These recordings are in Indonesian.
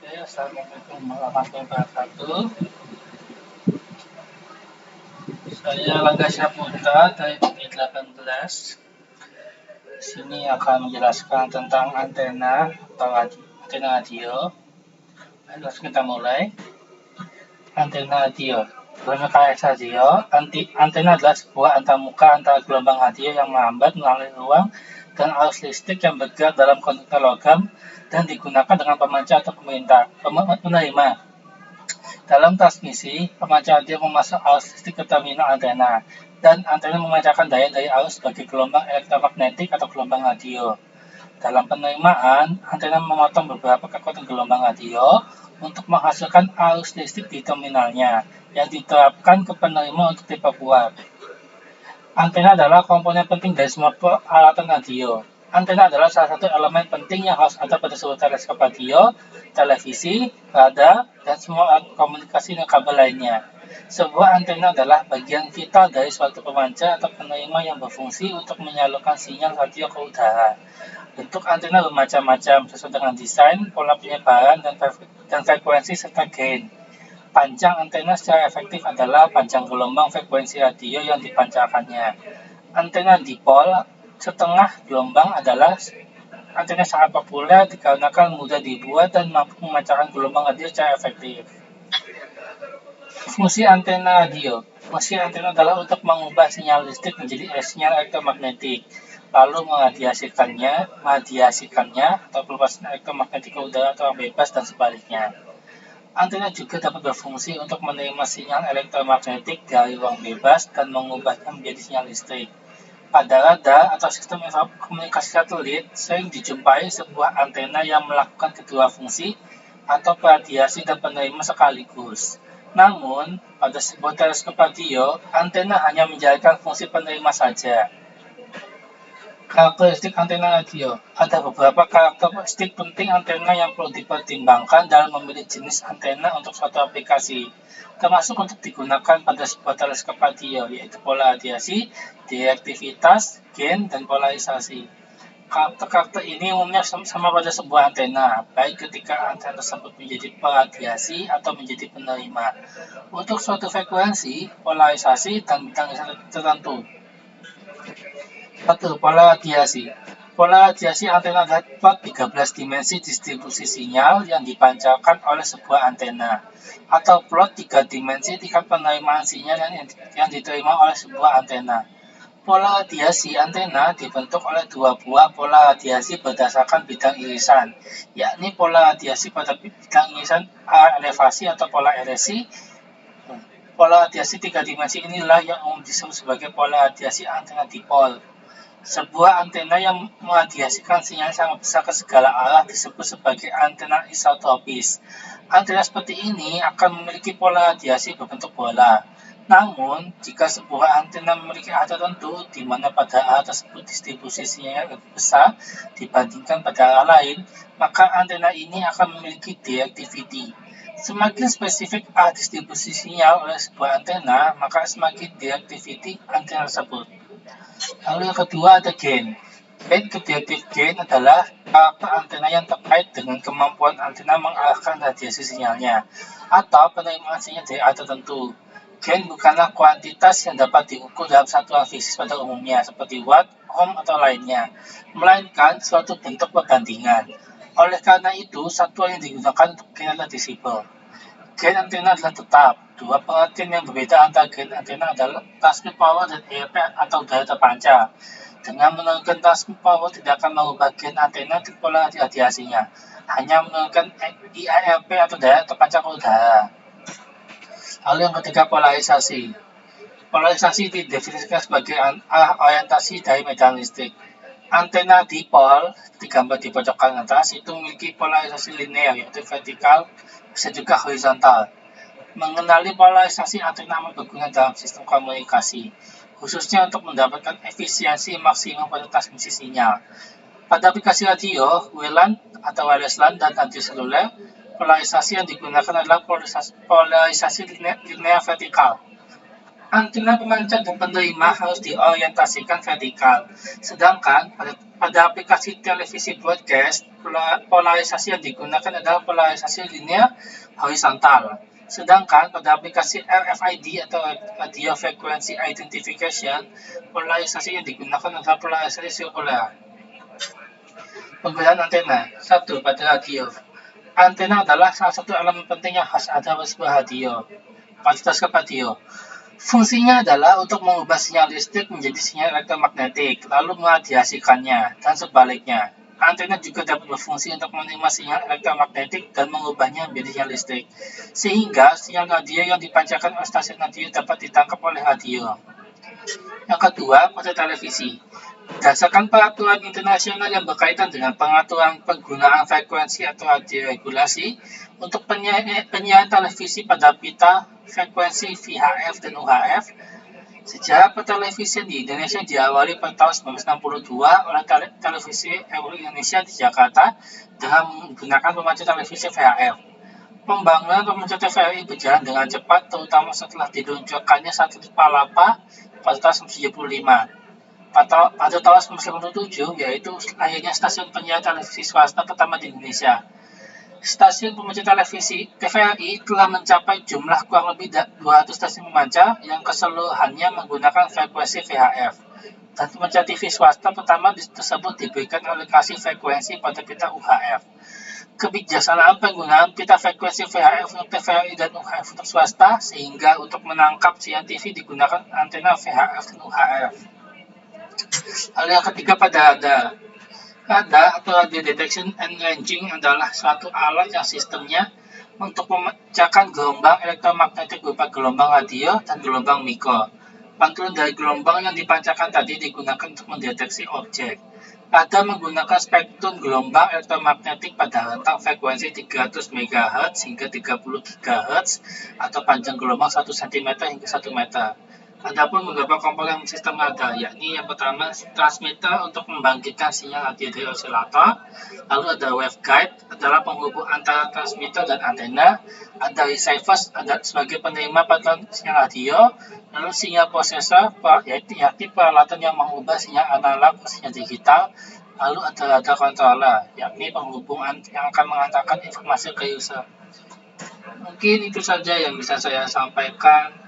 Oke, Assalamualaikum warahmatullahi wabarakatuh. Saya Langga Syahputra dari PI 18. Di sini akan menjelaskan tentang antena atau antena radio. Langsung kita mulai. Antena radio. KS radio, antena adalah sebuah antarmuka antara gelombang radio yang merambat melalui ruang dan arus listrik yang bergerak dalam konduktör logam dan digunakan dengan pemancar atau penerima. Dalam transmisi, pemancar radio memasuk arus listrik ke terminal antena, dan antena memancarkan daya dari arus sebagai gelombang elektromagnetik atau gelombang radio. Dalam penerimaan, antena memotong beberapa kekuatan gelombang radio untuk menghasilkan arus listrik di terminalnya, yang diterapkan ke penerima untuk diperkuat. Antena adalah komponen penting dari semua peralatan radio. Antena adalah salah satu elemen penting yang harus ada pada sebuah teleskop radio, televisi, radar, dan semua alat komunikasi dan kabel lainnya. Sebuah antena adalah bagian vital dari suatu pemancar atau penerima yang berfungsi untuk menyalurkan sinyal radio ke udara. Bentuk antena bermacam-macam sesuai dengan desain, pola penyebaran, dan frekuensi serta gain. Panjang antena secara efektif adalah panjang gelombang frekuensi radio yang dipancarkannya. Antena dipol setengah gelombang adalah antena sangat populer dikarenakan mudah dibuat dan mampu memancarkan gelombang radio secara efektif. Fungsi antena radio. Fungsi antena adalah untuk mengubah sinyal listrik menjadi sinyal elektromagnetik, lalu meradiasikannya atau pelepasan elektromagnetik ke udara atau bebas dan sebaliknya. Antena juga dapat berfungsi untuk menerima sinyal elektromagnetik dari ruang bebas dan mengubahnya menjadi sinyal listrik. Pada radar atau sistem komunikasi satelit, sering dijumpai sebuah antena yang melakukan kedua fungsi atau radiasi dan penerima sekaligus. Namun, pada sebuah teleskop radio, antena hanya menjalankan fungsi penerima saja. Karakteristik antena radio. Ada beberapa karakteristik penting antena yang perlu dipertimbangkan dalam memilih jenis antena untuk suatu aplikasi, termasuk untuk digunakan pada sebuah teleskop radio, yaitu pola radiasi, direktivitas, gain, dan polarisasi. Karakter ini umumnya sama pada sebuah antena, baik ketika antena tersebut menjadi peradiasi atau menjadi penerima, untuk suatu frekuensi, polarisasi, dan bidang tertentu. 1. Pola radiasi. Pola radiasi antena adalah plot 13 dimensi distribusi sinyal yang dipancarkan oleh sebuah antena, atau plot 3 dimensi tingkat penerimaan sinyal yang diterima oleh sebuah antena. Pola radiasi antena dibentuk oleh dua buah pola radiasi berdasarkan bidang irisan, yakni pola radiasi pada bidang irisan elevasi atau pola elevasi. Pola radiasi 3 dimensi inilah yang umum disebut sebagai pola radiasi antena dipol. Sebuah antena yang meradiasikan sinyal sangat besar ke segala arah disebut sebagai antena isotropis. Antena seperti ini akan memiliki pola radiasi berbentuk bola. Namun, jika sebuah antena memiliki arah tertentu, di mana pada arah tersebut distribusi sinyal lebih besar dibandingkan pada arah lain, maka antena ini akan memiliki directivity. Semakin spesifik arah distribusi sinyal oleh sebuah antena, maka semakin directivity antena tersebut. Lalu yang kedua ada gain. Predictive gain adalah karakter antena yang terkait dengan kemampuan antena mengarahkan radiasi sinyalnya atau penerimaan sinyal dari arah tertentu. Gain bukanlah kuantitas yang dapat diukur dalam satuan fisik pada umumnya seperti watt, ohm, atau lainnya, melainkan suatu bentuk perbandingan. Oleh karena itu, satuan yang digunakan untuk gain adalah desibel. Gain antena adalah tetap. Dua pengertian yang berbeda antara gain antena adalah transmit power dan ERP atau daya terpancar. Dengan menurunkan transmit power tidak akan mengubah gain antena di pola radiasinya, hanya menurunkan IARP atau daya terpancar ke udara. Lalu yang ketiga, polarisasi. Polarisasi didefinisikan sebagai arah orientasi dari medan listrik. Antena dipol, digambar di pojok kanan atas, itu memiliki polarisasi linear, yaitu vertikal, bisa juga horizontal. Mengenali polarisasi antena amat berguna dalam sistem komunikasi, khususnya untuk mendapatkan efisiensi maksimum pada transmisi sinyal. Pada aplikasi radio, WLAN atau wireless LAN dan radio seluler, polarisasi yang digunakan adalah polarisasi linear vertikal. Antena pemancar dan penerima harus diorientasikan vertikal, sedangkan pada aplikasi televisi broadcast, polarisasi yang digunakan adalah polarisasi linear horizontal. Sedangkan pada aplikasi RFID atau Radio Frequency Identification, polarisasi yang digunakan adalah polarisasi sirkular. Penggunaan antena. 1. Pada radio. Antena adalah salah satu elemen penting yang harus ada pada sebuah radio. Fasilitas radio. Fungsinya adalah untuk mengubah sinyal listrik menjadi sinyal elektromagnetik, lalu meradiasikannya, dan sebaliknya. Antena juga dapat berfungsi untuk menerima sinyal elektromagnetik dan mengubahnya menjadi sinyal listrik, sehingga sinyal radio yang dipancarkan oleh stasiun radio dapat ditangkap oleh radio. Yang kedua, pada televisi. Berdasarkan peraturan internasional yang berkaitan dengan pengaturan penggunaan frekuensi atau radio regulasi untuk penyiaran televisi pada pita frekuensi VHF dan UHF, sejarah pertelevisian di Indonesia diawali pada tahun 1962 oleh televisi Indonesia di Jakarta dengan menggunakan pemancar televisi VHF. Pembangunan pemancar TVRI berjalan dengan cepat, terutama setelah diluncurkannya satelit Palapa pada tahun 1975. Pada tahun 1997, yaitu lahirnya stasiun penyiaran televisi swasta pertama di Indonesia. Stasiun pemancar televisi TVRI telah mencapai jumlah kurang lebih 200 stasiun pemancar yang keseluruhannya menggunakan frekuensi VHF. Dan pemancar TV swasta pertama tersebut diberikan alokasi frekuensi pada pita UHF. Kebijaksanaan penggunaan pita frekuensi VHF untuk TVRI dan UHF untuk swasta, sehingga untuk menangkap siaran TV digunakan antena VHF dan UHF. Lalu yang ketiga pada radar atau radio detection and ranging adalah suatu alat yang sistemnya untuk memecahkan gelombang elektromagnetik berupa gelombang radio dan gelombang mikro. Pantulan dari gelombang yang dipancarkan tadi digunakan untuk mendeteksi objek. Radar menggunakan spektrum gelombang elektromagnetik pada rentang frekuensi 300 MHz hingga 30 GHz atau panjang gelombang 1 cm hingga 1 meter. Adapun beberapa komponen sistem radar, yakni yang pertama transmitter untuk membangkitkan sinyal radio dari osilator, lalu ada waveguide adalah penghubung antara transmitter dan antena, ada receivers sebagai penerima pattern sinyal radio, lalu sinyal prosesor yaitu peralatan yang mengubah sinyal analog ke sinyal digital, lalu ada radar controller, yakni penghubung yang akan mengantarkan informasi ke user. Mungkin itu saja yang bisa saya sampaikan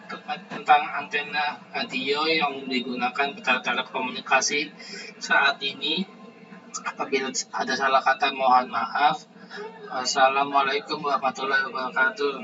tentang antena radio yang digunakan pada telekomunikasi saat ini. Apabila ada salah kata mohon maaf. Assalamualaikum warahmatullahi wabarakatuh.